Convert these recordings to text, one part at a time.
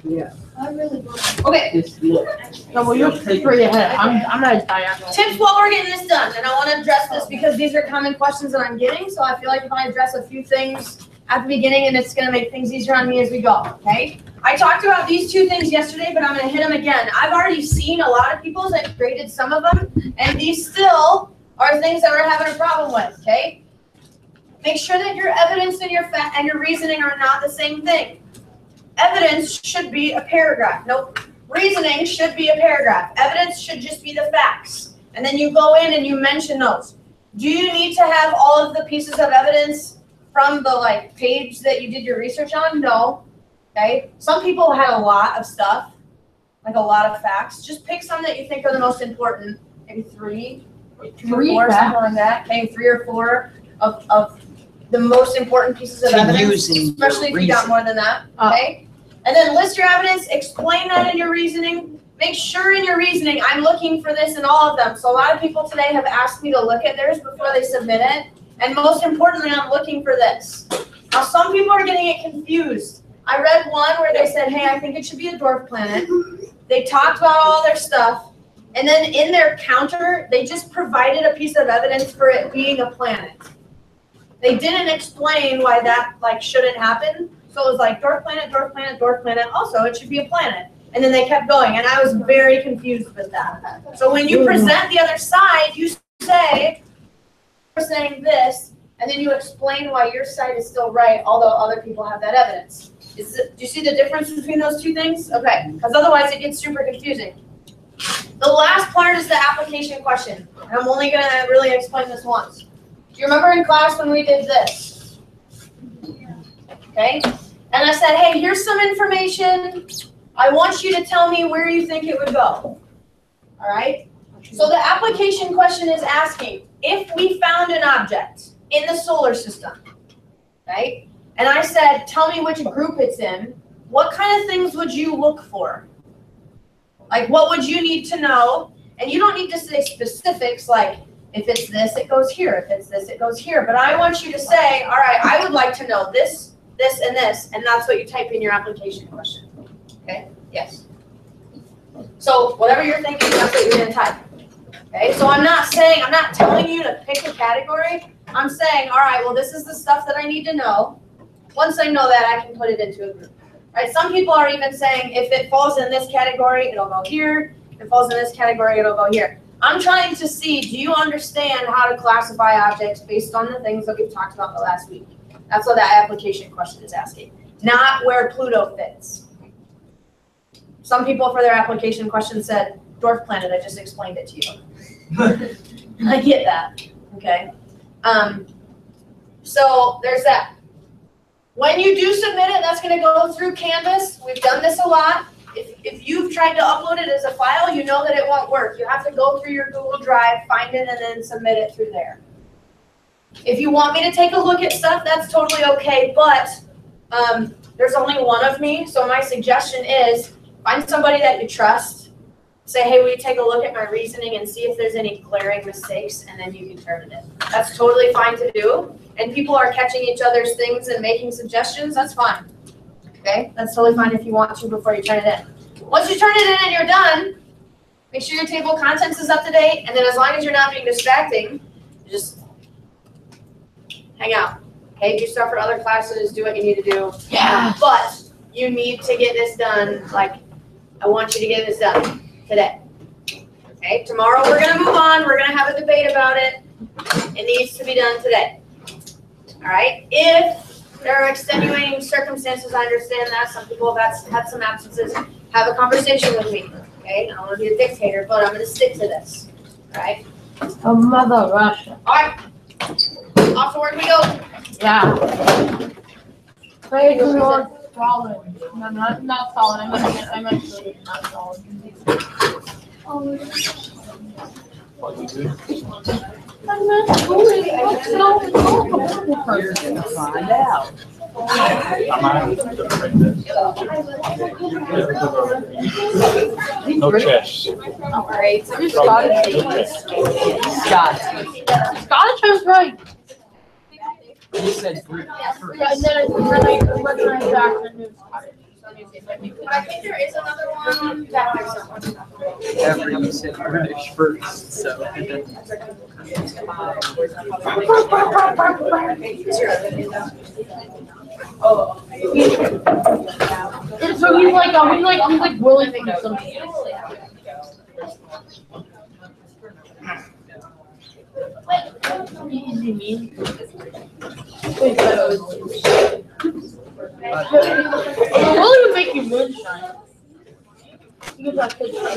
Yeah. Okay. No, well, you're pretty ahead. I'm not as diagonal. Tips while we're getting this done, and I want to address this because these are common questions that I'm getting, so I feel like if I address a few things at the beginning, and it's going to make things easier on me as we go, okay? I talked about these two things yesterday, but I'm going to hit them again. I've already seen a lot of people's and graded some of them, and these still are things that we're having a problem with, okay? Make sure that your evidence and your reasoning are not the same thing. Evidence should be a paragraph. Nope. Reasoning should be a paragraph. Evidence should just be the facts. And then you go in and you mention those. Do you need to have all of the pieces of evidence from the page that you did your research on? No. Okay. Some people had a lot of stuff, like a lot of facts. Just pick some that you think are the most important. Maybe three or four, something like that. Okay, 3 or 4 of the most important pieces of evidence, especially if you got more than that. Okay. And then list your evidence, explain that in your reasoning. Make sure in your reasoning, I'm looking for this in all of them. So a lot of people today have asked me to look at theirs before they submit it. And most importantly, I'm looking for this. Now, some people are getting it confused. I read one where they said, hey, I think it should be a dwarf planet. They talked about all their stuff. And then in their counter, they just provided a piece of evidence for it being a planet. They didn't explain why that shouldn't happen. So it was like dwarf planet, dwarf planet, dwarf planet. Also, it should be a planet. And then they kept going. And I was very confused with that. So when you present the other side, you say, you're saying this, and then you explain why your side is still right, although other people have that evidence. Do you see the difference between those two things? Okay, because otherwise it gets super confusing. The last part is the application question. And I'm only going to really explain this once. Do you remember in class when we did this? Okay, and I said, hey, here's some information. I want you to tell me where you think it would go. All right? So the application question is asking, if we found an object in the solar system, right? And I said, tell me which group it's in, what kind of things would you look for? Like, what would you need to know? And you don't need to say specifics like, if it's this, it goes here. If it's this, it goes here. But I want you to say, all right, I would like to know this, this, and this. And that's what you type in your application question. Okay? Yes. So whatever you're thinking, that's what you're going to type. Okay? So I'm not telling you to pick a category. I'm saying, all right, well, this is the stuff that I need to know. Once I know that, I can put it into a group. Right? Some people are even saying, if it falls in this category, it'll go here. If it falls in this category, it'll go here. I'm trying to see, do you understand how to classify objects based on the things that we've talked about the last week? That's what that application question is asking. Not where Pluto fits. Some people for their application question said, dwarf planet, I just explained it to you. I get that, okay? So there's that. When you do submit it, that's gonna go through Canvas. We've done this a lot. If you've tried to upload it as a file, you know that it won't work. You have to go through your Google Drive, find it, and then submit it through there. If you want me to take a look at stuff, that's totally okay, but there's only one of me, so my suggestion is find somebody that you trust. Say, hey, will you take a look at my reasoning and see if there's any glaring mistakes, and then you can turn it in. That's totally fine to do, and people are catching each other's things and making suggestions, that's fine. Okay, that's totally fine if you want to before you turn it in. Once you turn it in and you're done, make sure your table of contents is up to date, and then as long as you're not being distracting, just hang out. Okay, do stuff for other classes, do what you need to do. Yeah. But you need to get this done, I want you to get this done today. Okay, tomorrow we're gonna move on, we're gonna have a debate about it. It needs to be done today. All right, if there are extenuating circumstances, I understand that. Some people have had some absences. Have a conversation with me, okay? I don't want to be a dictator, but I'm going to stick to this, all right? Oh, Mother Russia. All right, off to work we go. Yeah. Praise the Lord, Stalin. No, not Stalin. I meant to, not Stalin. What you do? I'm not sure. You're gonna find out. No chess. All right. You're Scottish. Scottish, I was right. You said Greek. Yeah, and then I went back and knew Scottish. But I think there is another one that I don't. Ever you said British first, so it doesn't. And so he's like willing from something. Easy mean. Willie would make you moonshine. You guys could try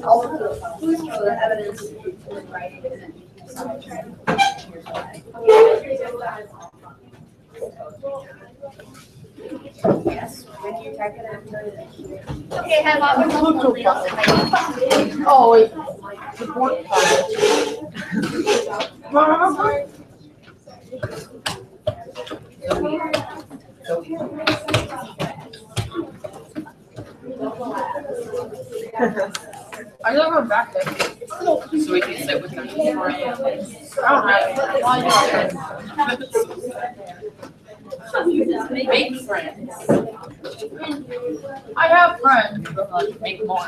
The evidence in writing and yes, when you type it out. Okay, have I been something else if I can? Oh wait. Support. I never back there. So we can sit with them for I don't have make friends. I have friends. Make more.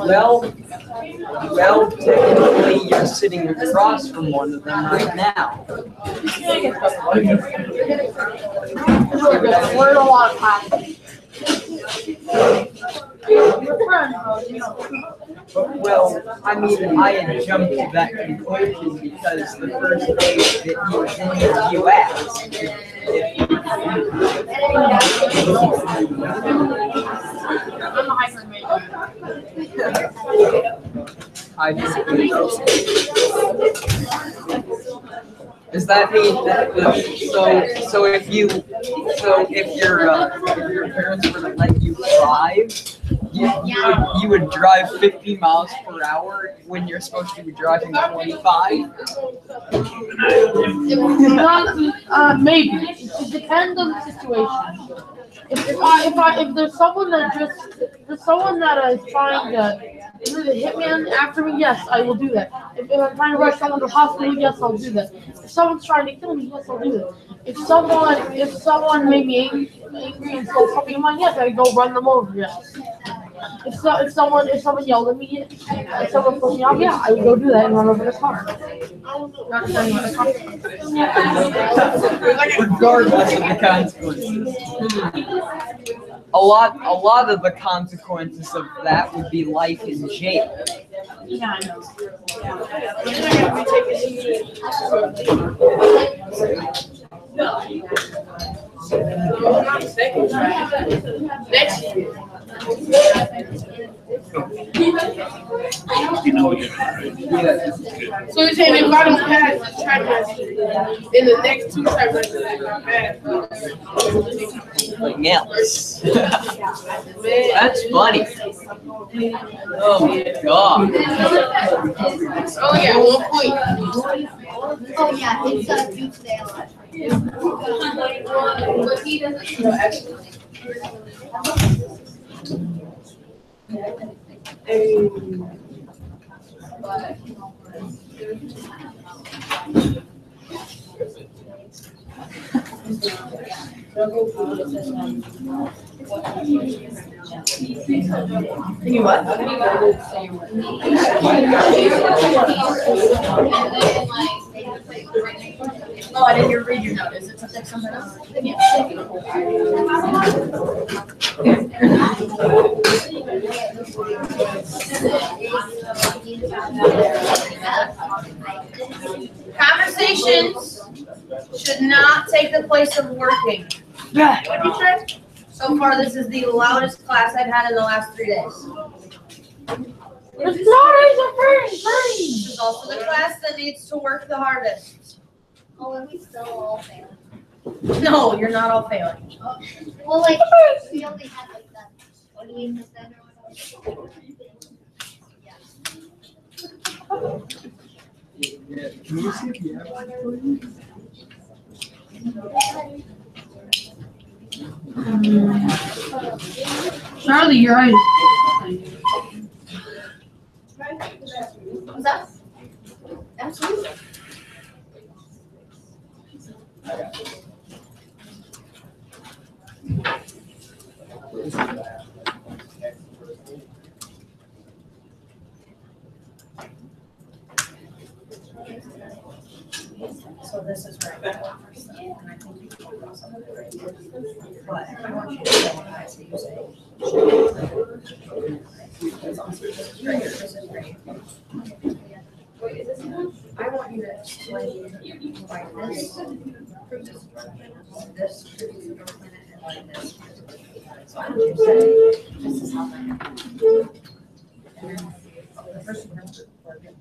Well, technically you're sitting across from one of them right now. We're in a lot of time. Well, I mean, I had jumped to that conclusion because the first day that he was in the U.S. I'm a hyper major. I just does that mean that if your parents were to let you drive, you would drive 50 miles per hour when you're supposed to be driving 25? Maybe. It depends on the situation. If there's someone that is trying to do the hitman after me, yes, I will do that. If I'm trying to rush someone to the hospital, yes, I'll do that. If someone's trying to kill me, yes, I'll do that. If someone made me angry and stole something of mine, yes, I'd go run them over, yes. If someone yelled at me, if someone put me off, yeah, I would go do that and run over the car. Not turning the car. Regardless of the consequences. A lot of the consequences of that would be life in jail. Yeah, I know. Next year. So you're saying if I don't pass the track test, then the next two track tests I pass. Something else. That's funny. Oh my god. Oh yeah, 1 point. Oh yeah, it's Tuesday a lot. But he doesn't know actually. You what? Oh, I didn't hear read your note. Is it something else? Yeah. Conversations should not take the place of working. What did you say? So far, this is the loudest class I've had in the last 3 days. It's not This is also the class that needs to work the hardest. Oh, and we still all fail. No, you're not all failing. Well, like, we only had like that 28% or whatever. Yeah, can you see the average, please? Charlie, you're right. What's that? Absolutely. So this is right. And I think you can do some of it right here. But I want you to realize that you say. It's awesome. This is right here. This is right. Wait, is this enough? I want you to explain like this proves it's this proves it's planet and like this. So I want you to say this is how that happens. And then the first one has to work it.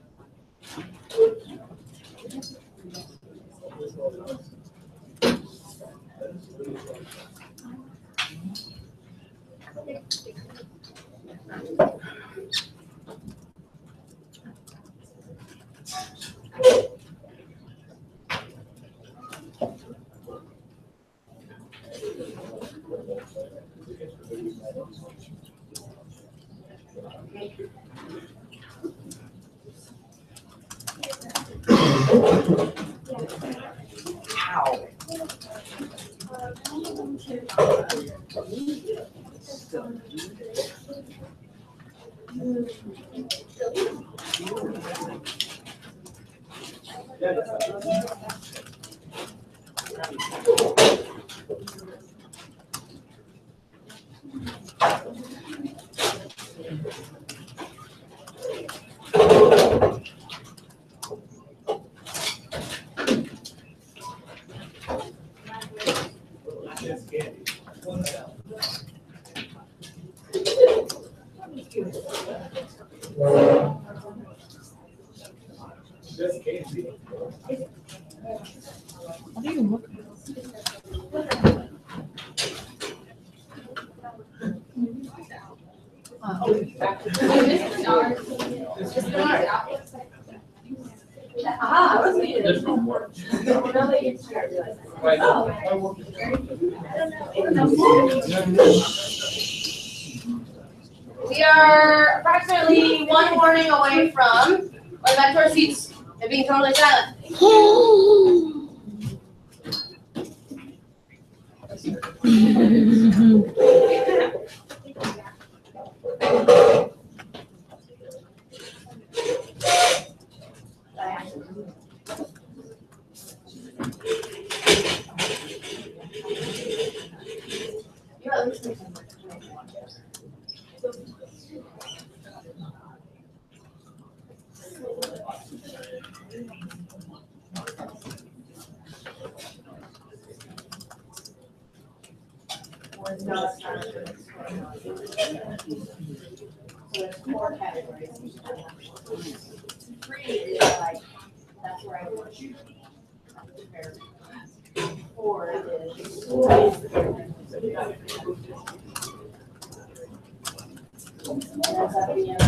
Ow. Ah, I was thinking. There's no more. We are approximately one warning away from going back to our seats and being totally silent. There's 4 categories. 3 is like, that's where I want you. 4 is. And that's at the end.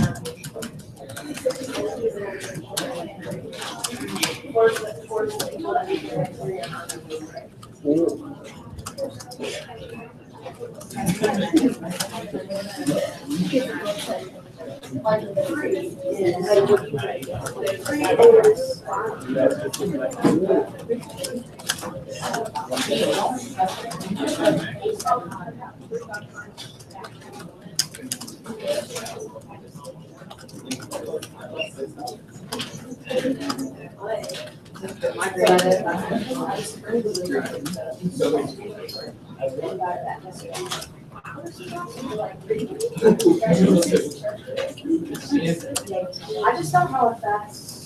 4 I just don't know if that's.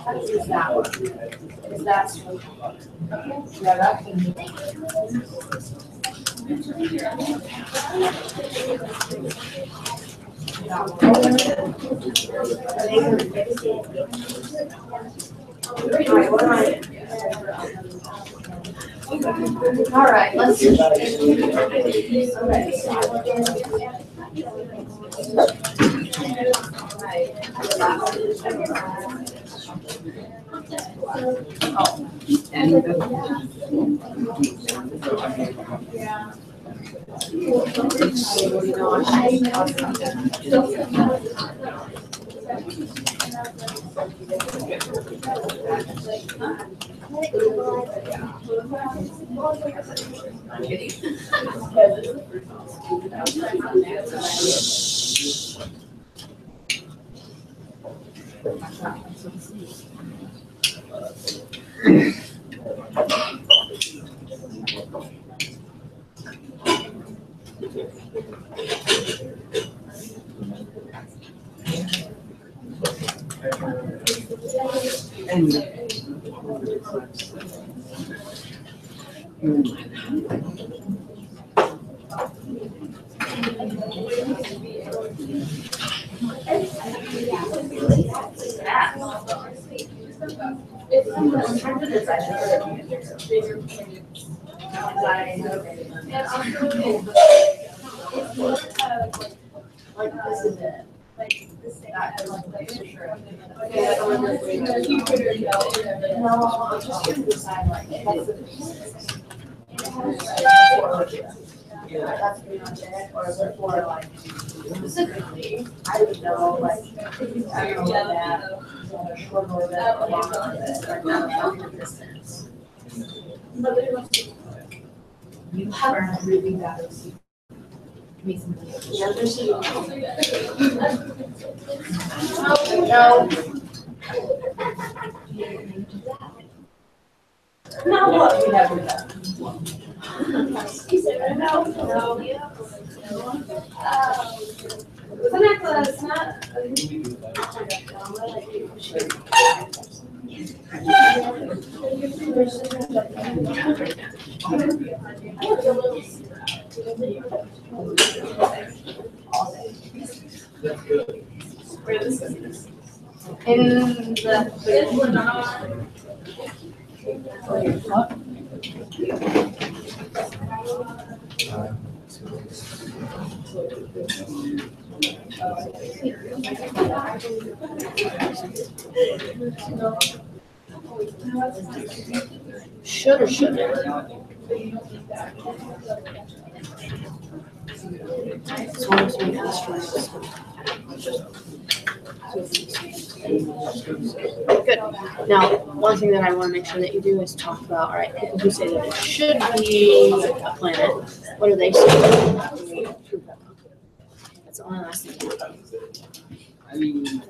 How is that one? Is that? Okay. Yeah, that can be. All right, let's. Like this is it. No, I'm just gonna decide like. That's pretty much it, or is it for like specifically, I would know like, I don't know that, short or that, long or that, like not distance. You haven't really got to see. Yeah, there's no. No, what we never done. He said, no. The necklace, not. In Should or shouldn't? Good. Now, one thing that I want to make sure that you do is talk about, all right, people who say that it should be a planet, what do they say? That's the only last thing. I mean,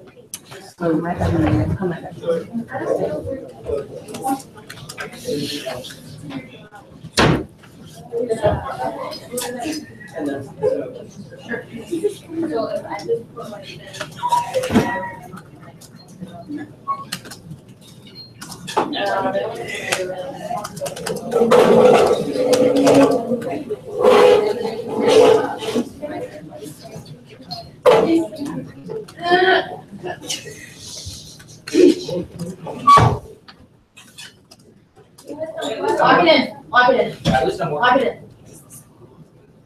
Lock it in. Lock it in. Lock it in.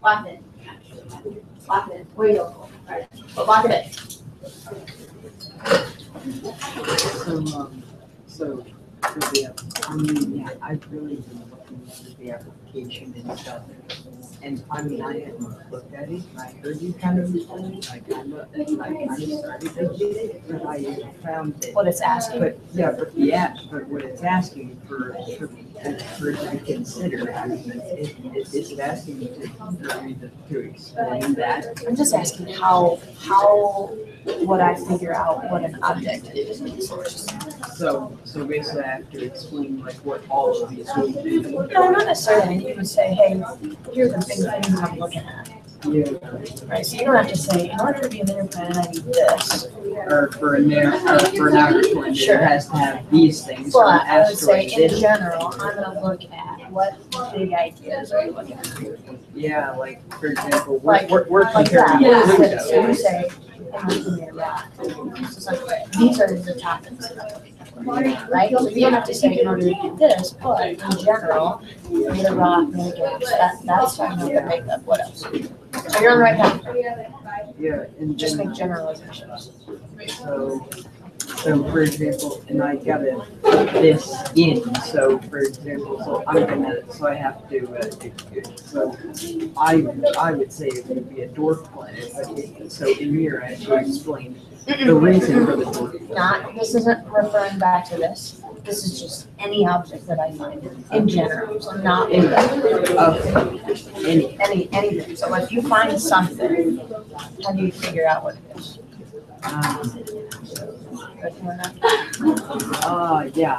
Lock it in. Lock it in. Where you go? Alright. But lock it So for the, I mean, yeah, I've really been looking at the application and stuff. And I mean, I hadn't looked at it. I heard you kind of explain it. I kind of started to get it, but I found it. What it's asking. But yeah, but the app, but what it's asking for you to consider, I mean, it's asking you to explain that. I'm just asking how would I figure out what an object is? So basically I have to explain like what all of these will do. No, not necessarily. You would say, hey, here are the big things I'm looking at. Yeah. Right, so you don't have to say, in order to be an inner planet, I need this. Or for an outer planet, Sure. it has to have these things. But Or an I would say, asteroid, in general, I'm gonna look at what big ideas are you looking at? yeah, like for example, Like- we're Like that. comparing So Pluto. you say, I'm looking at rock. So it's like, these are the topics. Right? So you don't have to say in order to do this, but in general, need a rock, need a gas. That's talking about the makeup. What else? So you're on the right path. Yeah, and Just then, make generalizations. so for example, and I gotta put this in, so for example, so I have to, so I would say it would be a dwarf planet, but so in here I have to explain the reason for the dwarf planet. Not, this isn't referring back to this. This is just any object that I find in general, so not anything. So if you find something, how do you figure out what it is? Yeah.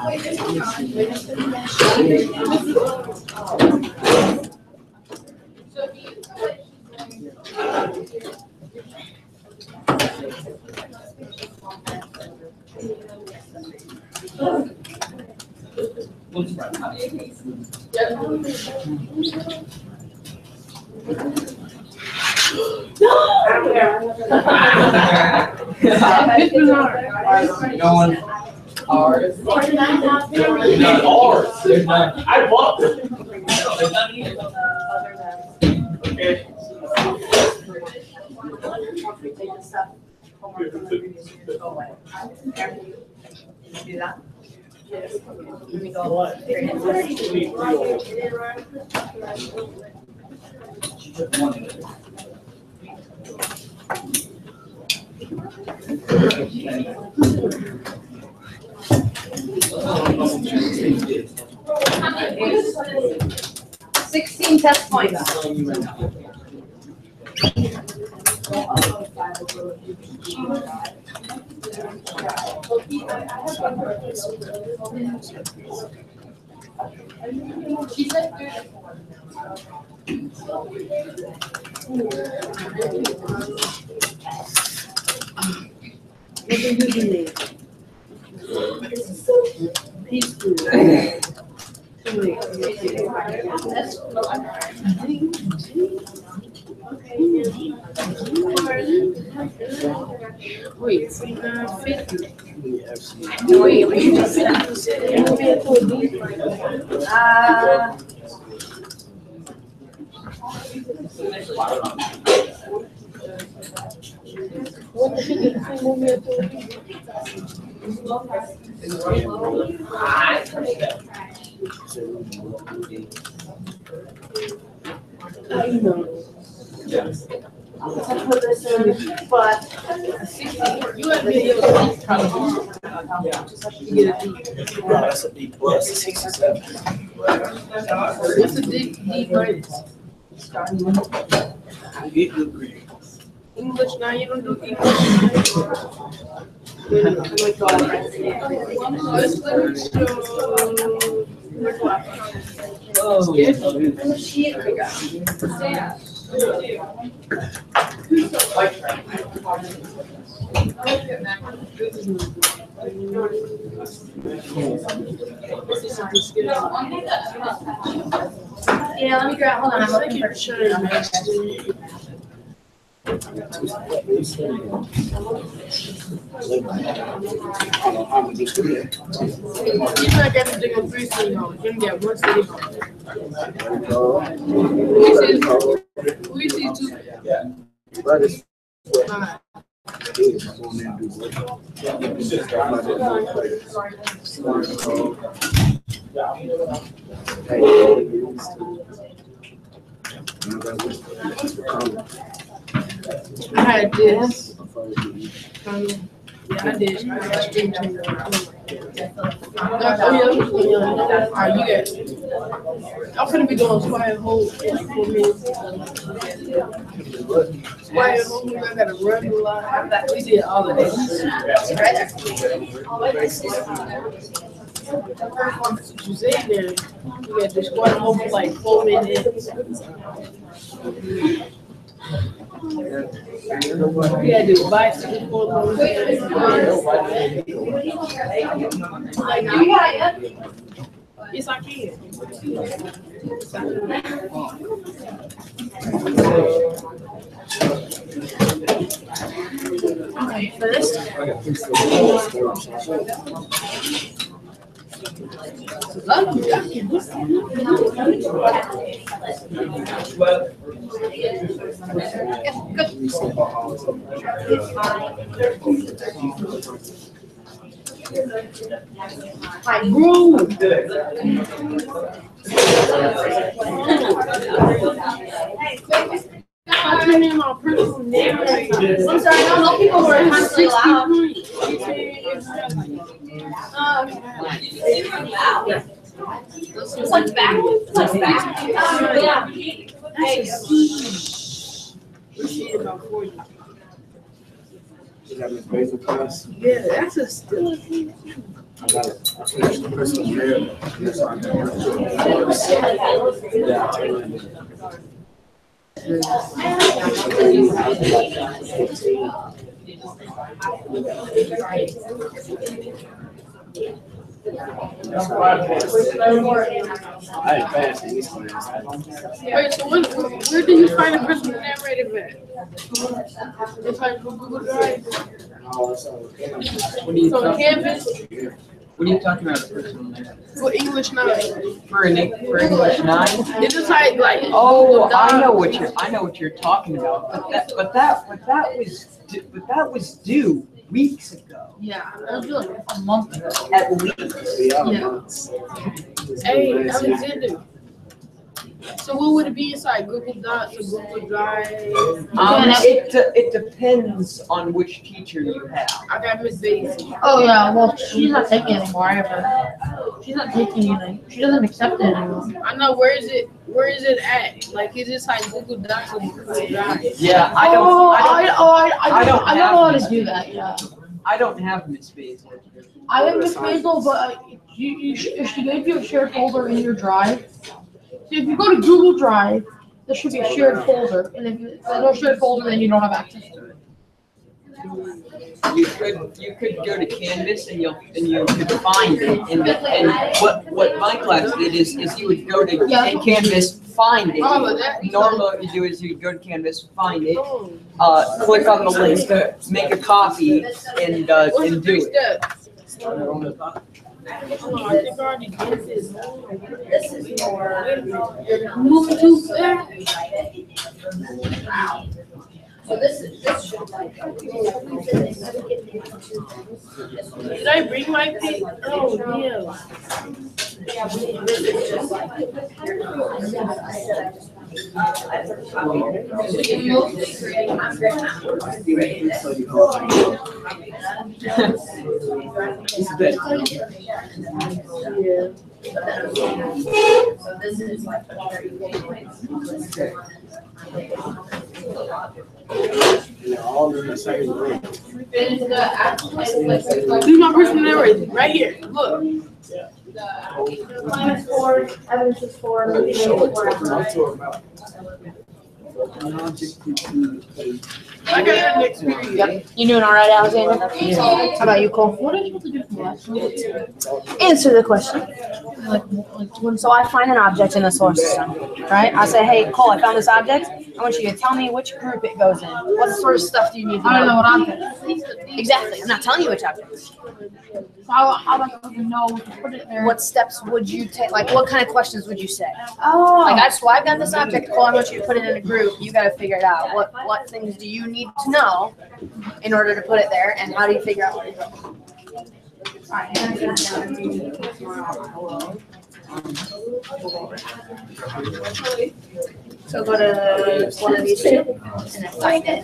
No one. Ours. There's none ours. There's none. I bought them. No, there's none here. Okay. Do that? $16 test points. Wait, But you had video. That's a B plus. 67. What's a D minus? Get good grade. English now, you don't do English. Let's Yeah, let me grab, hold on, I'm looking for You're not getting to go 3 city hall. You're gonna get 1 city hall. We see 2. I had this. Yeah, I did. I got stream changer. Alright, you got. I'm gonna be doing square hole for like 4 minutes. Square hole, I gotta run a lot. We did all of this. You say there, you got the square hole for like 4 minutes. We gotta do bicycle for a Yes, I can. Okay, first. Hi, bro. I turn in my personal name. I'm sorry, I don't know people who are constantly loud. It's like back. It's like back. Yeah. We see about 40. You got Miss Basil class? Yeah, that's a still. I got it. I finished the Christmas meal. Yes, I I advanced in this class. Wait, so where do you find a Christmas narrative at? It's like Google Drive. What are you So talking Canvas What are you talking about? Personal narrative? for English 9. For English 9? It's just like Oh, Google I Docs. know what you're talking about. But that was due weeks ago, Yeah, it was like a month ago. at least. Yeah. Hey, Alexander. So what would it be inside Google Docs or Google Drive? It depends on which teacher you have. I got Miss Daisy. Oh yeah, well she's not taking it anymore. I have her. She's not taking it. She doesn't accept it anymore. I know where is it at? Like is this like Google Docs or Google Drive? Yeah, I don't know have how to Miss do that. Yeah, I don't have Miss Basil. I have Miss Basil, but if she gave you a shared folder in your drive, so if you go to Google Drive, there should be a shared folder, and if there's no shared folder, then you don't have access to it. You could go to Canvas and you could find it, and what my class did is you would go to Canvas, find it. Normally what you do is you go to Canvas, find it, click on the link, make a copy, and do it. I think I already did this. This is more. Moving too fast. So this should like. Did I bring my pick? Oh, yeah. So this is like 30 All in the same room. Do my personal narrative right here. Look. -4, evidence is 4, Show it to -4. them. I'll talk about I got your next period. Yep. You doing all right, Alexander? How about you, Cole? What are you supposed to do for the last one? Answer the question. Like when So I find an object in the source system, right? I say, hey, Cole, I found this object. I want you to tell me which group it goes in. What sort of stuff do you need to know? I don't know what object. Exactly. I'm not telling you which object. So how do I fucking know to put it there? What steps would you take? Like, what kind of questions would you say? Oh. Like, I've got this object, Cole. I want you to put it in a group. You got to figure it out. What things do you need to know in order to put it there, and how do you figure out where to go? So go to one of these two and then find it.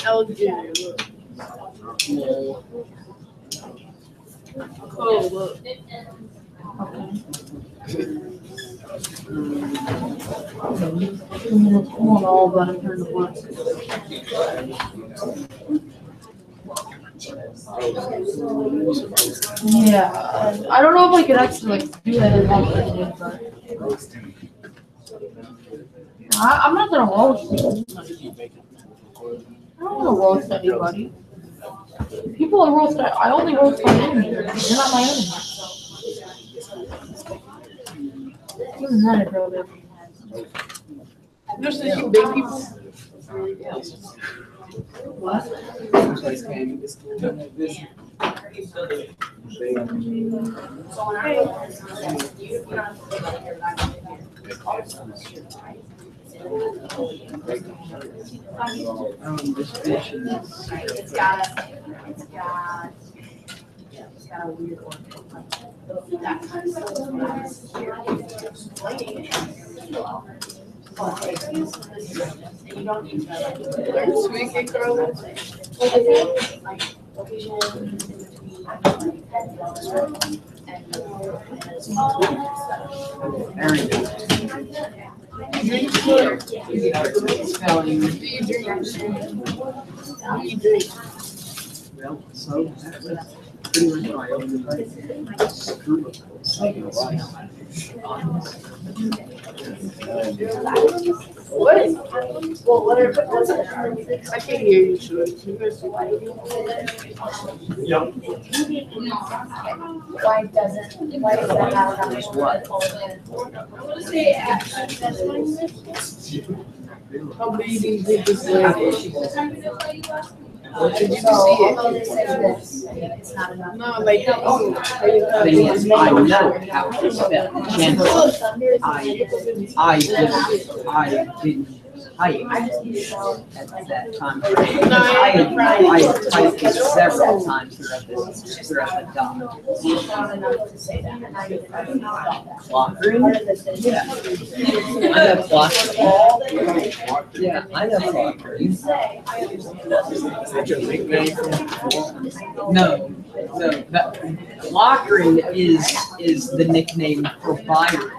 Alexander, look. Oh, look. One all but I turned the black. Yeah, I don't know if I could actually like do that in one but I'm not gonna roast you. I don't wanna roast anybody. People are roast. I only roast my enemies. They're not my enemies. Even then, I drove it. Just as you big people. What? This fish is. It's got a weird one. That kind of Sweet and curly. Aaron. Drink water. Spelling. Do you drink? Do you drink? Well, so that was pretty much my opening. What? Well, what are, I can't hear you, sure. Why does it have that much blood? How big do you think this leg is? Did you see Although they say this, it's not enough. it? No, like, oh, Thing is, I know how to spell chances. I didn't type at that time. I typed it several times throughout the doc. It's not enough to say that. And now you're talking about that. Clock room? Part of this is- Yeah. I know clock room. Yeah, I know clock room. No, that Lockering is the nickname for Byron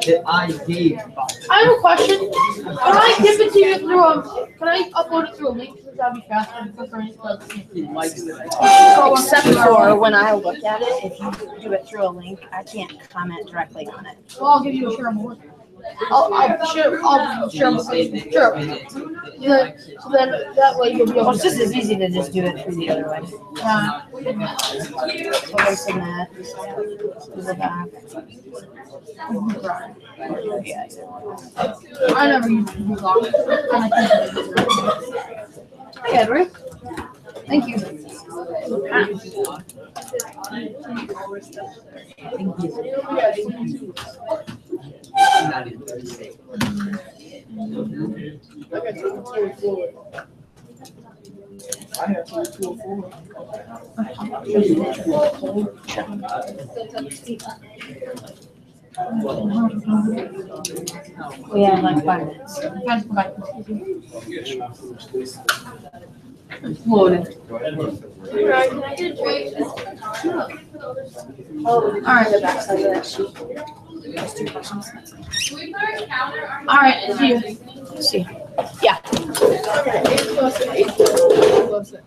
that I gave Byron. I have a question. Can I give it to you through can I upload it through a link? Because that'd be faster and quicker. And He likes it. Except for when I look at it, if you do it through a link, I can't comment directly on it. Well, I'll give you a shareable link. I'll share my link. Sure. So then that way you'll be able Well, to. it's just as easy to just do it through the other way. Yeah. So open that, go back. Yeah. I never use Google. Hey, Edward. Thank you. Not in Thursday. I got 204. I have 204. We have like 5 minutes. Guys, go back. Loaded. All right. The backside of that sheet. All right. See you. See. Okay, 8 plus 8 plus 8 plus 8.